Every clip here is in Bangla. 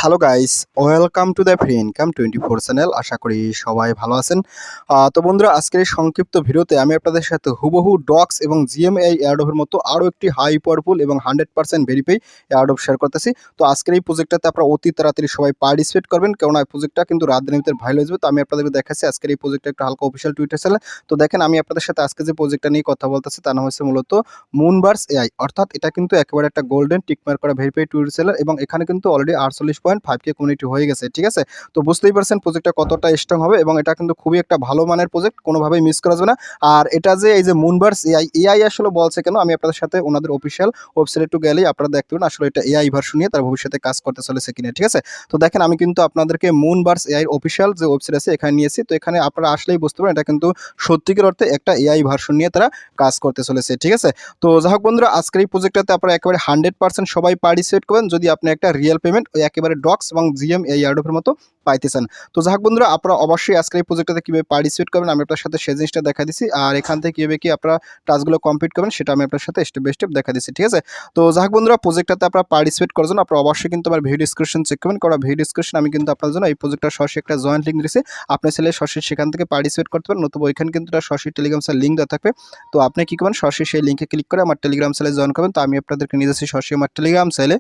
Hello guys, welcome to the free income 24 channel. আশা করি সবাই ভালো আছেন। তো বন্ধুরা, আজকের এই সংক্ষিপ্ত ভিডিওতে আমি আপনাদের সাথে হুবহু ডক্স এবং জিএমএআই এয়ারড্রপের মতো আরও একটি হাই পাওয়ারফুল এবং 100% ভেরিফাই এয়ারড্রপ শেয়ার করতেছি। তো আজকের এই প্রজেক্টটাতে আপনারা অতি তাড়াতাড়ি সবাই পার্টিসিপেট করবেন, কেননা এই প্রজেক্টটা কিন্তু রাত দিনের ভিতরে ভাইরাল হয়ে যাবে। তো আমি আপনাদেরকে দেখাচ্ছি আজকের এই প্রজেক্টটা একটা হালকা অফিসিয়াল টুইটার চ্যানেল। তো দেখেন, আমি আপনাদের সাথে আজকে যে প্রজেক্টটা নিয়ে কথা বলতেছি তার নাম হচ্ছে মূলত মুনবার্স এআই, অর্থাৎ এটা কিন্তু একেবারে একটা গোল্ডেন টিকমার্ক করা ভেরিফাই টুইটার চ্যানেল এবং এখানে কিন্তু অলরেডি 48.5K কমিউনিটি হয়ে গেছে। ঠিক আছে, তো বুঝতেই পারছেন প্রজেক্টটা কতটা স্ট্রং হবে এবং এটা কিন্তু খুবই একটা ভালো মানের প্রজেক্ট, কোনোভাবেই মিস করা যাবে না। আর এটা যে এই যে মুনবার্স এআই এআই আসলে বলছে কেন, আমি আপনাদের সাথে ওনাদের অফিসিয়াল ওয়েবসাইটে একটু গেলেই আপনারা দেখতে পাবেন আসলে এটা এআই ভার্সন নিয়ে তার ভবিষ্যতে কাজ করতে চলেছে কিনা। ঠিক আছে, তো দেখেন আমি কিন্তু আপনাদেরকে মুনবার্স এআই অফিসিয়াল যে ওয়েবসাইট আছে এখানে নিয়েছি। তো এখানে আপনারা আসলেই বুঝতে পারেন এটা কিন্তু সত্যিকার অর্থে একটা এআই ভার্সন নিয়ে তারা কাজ করতে চলেছে। ঠিক আছে, তো যাই হোক বন্ধুরা, আজকের এই প্রজেক্টটাতে আপনারা একেবারে 100% সবাই পার্টিসিপেট করবেন যদি আপনি একটা রিয়েল পেমেন্ট ওই একেবারে ডক্স এবং জিএম এই এয়ারড্রপের মতো পাইতেছেন। তো যাই হোক বন্ধুরা, আপনারা অবশ্যই আজকের এই প্রজেক্টটাতে কীভাবে পার্টিসিপেট করবেন আমি আপনার সাথে সেই জিনিসটা দেখা দিচ্ছি, আর এখান থেকে কীভাবে কি আপনারা টাস্কগুলো কমপ্লিট করবেন সেটা আমি আপনার সাথে স্টেপ বাই স্টেপ দেখা দিচ্ছি। ঠিক আছে, তো যাই হোক বন্ধুরা, প্রজেক্টটাতে আপনারা পার্টিসিপেট করার জন্য আপনারা অবশ্যই কিন্তু আমার ভিডিও ডিসক্রিপশন চেক করবেন, কারণ ভিডিও ডিসক্রিপশন আমি কিন্তু আপনার জন্য এই প্রজেক্টটা সরাসরি একটা জয়েন্ট লিঙ্ক দিয়েছি। আপনি চাইলে সরাসরি সেখান থেকে পার্টিসিপেট করতে পারেন, নতুবা ওইখানে কিন্তু একটা সরাসরি টেলিগ্রাম চ্যানেল লিঙ্ক দেওয়া থাকবে। তো আপনি কি করবেন, সরাসরি সেই লিঙ্কে ক্লিক করে আমার টেলিগ্রাম চ্যানেলে জয়েন করবেন। তো আমি আপনাদেরকে নিয়ে যাচ্ছি সরাসরি আমার টেলিগ্রাম চ্যানেলে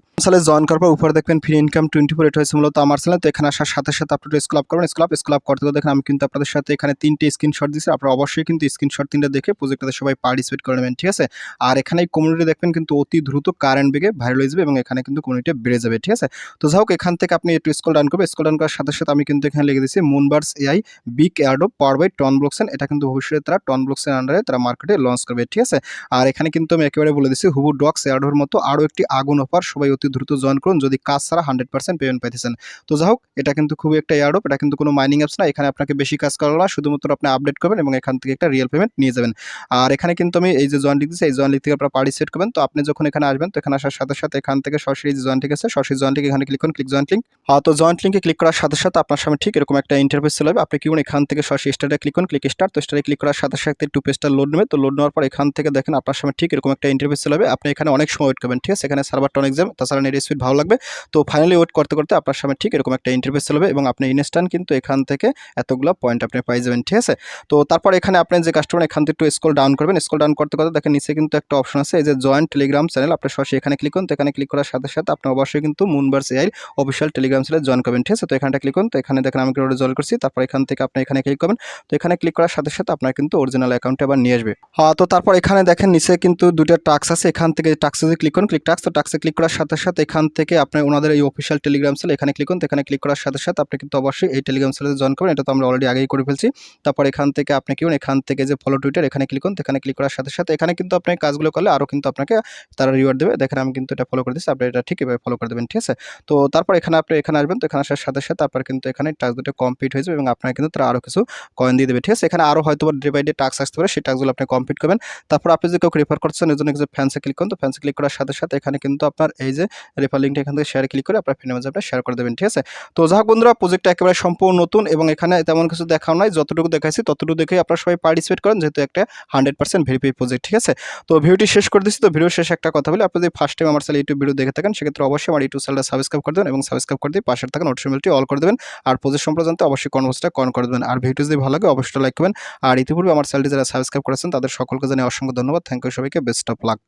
জয়েন করার পর উপরে দেখবেন ফ্রি ইনকাম 24, এটা হচ্ছে মূলত আমার চ্যানেল। তো এখানে আসার সাথে সাথে আপনি স্ক্রল করবেন, স্ক্রল করতে দেখেন আমি কিন্তু আপনাদের সাথে এখানে 3টে স্ক্রিনশট দিচ্ছি। আপনারা অবশ্যই কিন্তু স্ক্রিনশট 3টা দেখে প্রজেক্টটাতে সবাই পার্টিসিপেট করে নেবেন। ঠিক আছে, আর এখানে এই কমিউনিটি দেখবেন কিন্তু অতি দ্রুত কারেন্ট বেগে ভাইরাল হয়ে যাবে এবং এখানে কিন্তু কমিউনিটি বেড়ে যাবে। ঠিক আছে, তো যাই হোক এখান থেকে আপনি একটু স্ক্রল ডাউন করবেন, স্ক্রল ডাউন করার সাথে সাথে আমি কিন্তু এখানে লিখে দিচ্ছি মুনবার্স এআই বিগ এয়ারড্রপ পাওয়ার বাই টন ব্লকচেন। এটা কিন্তু ভবিষ্যতে তারা টন ব্লকচেন আন্ডারে তারা মার্কেটে লঞ্চ করবে। ঠিক আছে, আর এখানে কিন্তু আমি একেবারে বলে দিচ্ছি হুবু ডক্স এয়ারড্রপের মতো আরও একটি আগুন অফার, সবাই অতি দ্রুত জয়েন করুন যদি কাজ ছাড়া 100% পেমেন্ট পাইতেছেন। তো যাই হোক এটা কিন্তু খুবই একটা এয়ারড্রপ, এটা কিন্তু কোনো মাইনিং অ্যাপস না, এখানে আপনাকে বেশি কাজ করা না, শুধুমাত্র আপনি আপডেট করবেন এবং এখান থেকে একটা রিয়েল পেমেন্ট নিয়ে যাবেন। আর এখানে কিন্তু আমি এই যে জয়েন লিখ দিচ্ছি, এই জয়েন লিখ থেকে আপনারা পার্টিসিপেট করবেন। তো আপনি যখন এখানে আসবেন তো এখানে আসার সাথে সাথে এখান থেকে সরাসরি যে জয়েন্ট লিঙ্ক আছে সরাসরি জয়েন্ট লিঙ্ক এখানে ক্লিক করুন, ক্লিক জয়েন্ট লিঙ্ক। তো জয়েন্ট লিঙ্কে ক্লিক করার সাথে সাথে আপনার সামনে ঠিক এরকম একটা ইন্টারফেস চলে যাবে। আপনি কি করুন, এখান থেকে সরাসরি স্টার্টে ক্লিক করুন, ক্লিক স্টার্ট। তো স্টার্টে ক্লিক করার সাথে সাথে একটু পেজটা লোড নেবে। তো লোড নেওয়ার পর এখান থেকে দেখেন আপনার সামনে ঠিক এরকম একটা ইন্টারফেস চলে যাবে। আপনি এখানে অনেক সময় ওয়েট করবেন। ঠিক আছে, এখানে সার্ভারটা অনেক জ্যাম, তাছাড়া নেট স্পিড ভালো লাগবে। তো ফাইনালি ওয়েট করতে করতে আপনার সামনে ঠিক এরকম একটা ইন্টারফেস চলে যাবে এবং আপনি ইনস্ট্যান্ট কিন্তু এখান থেকে এতগুলো পয়েন্ট আপনি পাই যাবেন। ঠিক আছে, তো তারপর এখানে আপনি যে কাস্টমার এখান থেকে একটু স্ক্রল ডাউন করবেন, স্ক্রল ডাউন করতে করতে দেখেন নিচে কিন্তু একটা অপশন আছে এই যে জয়েন্ট টেলিগ্রাম চ্যানেল। আপনি সরাসরি এখানে ক্লিক করুন। তো এখানে ক্লিক করার সাথে সাথে আপনি অবশ্যই কিন্তু মুনবার্স এআই অফিসিয়াল টেলিগ্রাম চ্যানেলে জয়েন করবেন। ঠিক আছে, তো এখানটা ক্লিক করুন। তো এখানে দেখেন আমি কিভাবে জয়েন করছি, তারপর এখান থেকে আপনি এখানে ক্লিক করবেন। তো এখানে ক্লিক করার সাথে সাথে আপনার কিন্তু অরিজিনাল অ্যাকাউন্টে আবার নিয়ে আসবে। তো তারপর এখানে দেখেন নিচে কিন্তু দুটো টাস্ক আছে, এখান থেকে টাস্কে যদি ক্লিক করুন, ক্লিক টাস্ক। তো টাস্কে ক্লিক করার সাথে সাথে এখান থেকে আপনি ওনাদের এই অফিসিয়াল টেলিগ্রাম চ্যানেল এখানে ক্লিক করুন। তো এখানে ক্লিক করার সাথে সাথে আপনি কিন্তু অবশ্যই এই টেলিগ্রাম চ্যানেলে জয়েন করবেন, এটা তো আমরা অলরেডি আগেই করে ফেলছি। তারপর এখান থেকে আপনি কি করুন, এখান থেকে যে ফলো টুইটার এখানে ক্লিক করুন। এখানে ক্লিক করার সাথে সাথে এখানে কিন্তু আপনি কাজগুলো করলে আরও কিন্তু আপনাকে তারা রিওয়ার্ড দেবে। দেখেন আমি কিন্তু এটা ফলো করে দিচ্ছি, আপনি এটা ঠিক এভাবে ফলো করে দেবেন। ঠিক আছে, তো তারপর এখানে আপনি এখানে আসবেন। তো এখানে আসার সাথে সাথে আপনার কিন্তু এখানে টাস্ক দুটো কমপ্লিট হয়ে যাবে এবং আপনার কিন্তু তারা আরও কিছু কয়েন দিয়ে দেবে। ঠিক আছে, এখানে আরও হয়তো ডে বাই ডে টাস্ক আসতে পারে, সেই টাস্কগুলো আপনি কমপ্লিট করবেন। তারপর আপনি যে কেউ রেফার করছেন এর জন্য কিছু ফ্যান্সে ক্লিক করুন। তো ফ্যান্সে ক্লিক করার সাথে সাথে এখানে কিন্তু আপনার এই যে রেফার লিঙ্কটা এখান থেকে শেয়ারে ক্লিক করে আপনার ফ্রেন্ডের মাঝে আপনি শেয়ার করে দেবেন। ঠিক আছে, তো যাই হোক বন্ধুরা, প্রজেক্টটা একেবারে সম্পূর্ণ নতুন এবং এখানে তেমন কিছু দেখাও নাই, যতটুকু দেখাইছি ততটুকু দেখে আপনারা সবাই পার্টিসিপেট করেন, যেহেতু একটা 100% ভেরিফাই প্রজেক্ট। ঠিক আছে, তো ভিডিওটি শেষ করে দিচ্ছি। তো ভিডিও শেষে একটা কথা বলি, আপনি যদি ফার্স্ট টাইম আমার চ্যানেল ইউটিউব ভিডিও দেখে থাকেন সেক্ষেত্রে অবশ্যই আমার ইউটিউব চ্যানেলটা সাবস্ক্রাইব করে দেবেন এবং সাবস্ক্রাইব করে দিয়ে পাশে থাকা নোটিফিকেশন বেলটি অল করে দেবেন। আর প্রজেক্ট সম্পর্কে জানতে অবশ্যই কনভার্সটা করে দেবেন। আর ভিডিও যদি ভালো লাগে অবশ্যই লাইক করবেন। আর ইতিপূর্বে আমার চ্যানেলটি যারা সাবস্ক্রাইব করেছেন তাদের সকলকে জানিয়ে অসংখ্য ধন্যবাদ। থ্যাংক ইউ সবাইকে, বেস্ট অফ লাক।